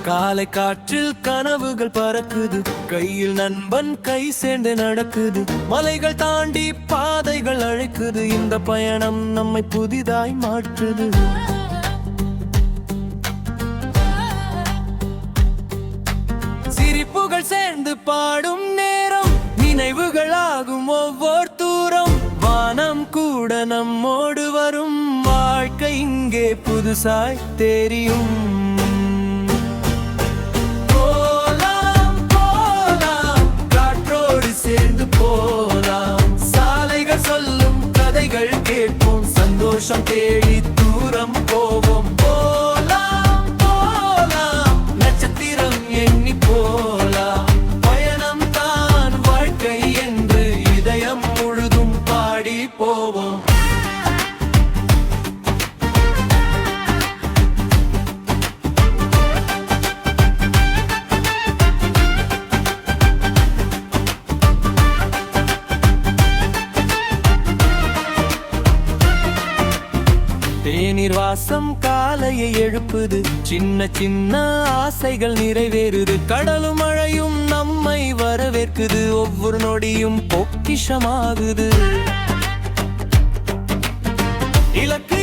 காலை காற்றில் கனவுகள் பறக்குது, கையில் நண்பன் கை சேர்ந்து நடக்குது. மலைகள் தாண்டி பாதைகள் அழைக்குது, இந்த பயணம் நம்மை புதிதாய் மாற்றுது. சிரிப்புகள் சேர்ந்து பாடும் நேரம், நினைவுகளாகும் ஒவ்வொரு தூரம். வானம் கூட நம்மோடு வரும், வாழ்க்கை இங்கே புதுசாய் தெரியும். போலாம் போலாம், காற்றோடு சேர்ந்து போலாம். சாலைகள் சொல்லும் கதைகள் கேட்போம், சந்தோஷம் தேடி தூரம் போவோம். போலாம் போலாம், நட்சத்திரம் எண்ணி போலாம். பயணம் தான் வாழ்க்கை என்று இதயம் முழுதும் பாடி போவோம். தேநீர் வாசம் காலையை எழுப்புது, சின்ன சின்ன ஆசைகள் நிறைவேறுது. கடலும் மழையும் நம்மை வரவேற்குது, ஒவ்வொரு நொடியும் பொக்கிஷமாகுது. இலக்கு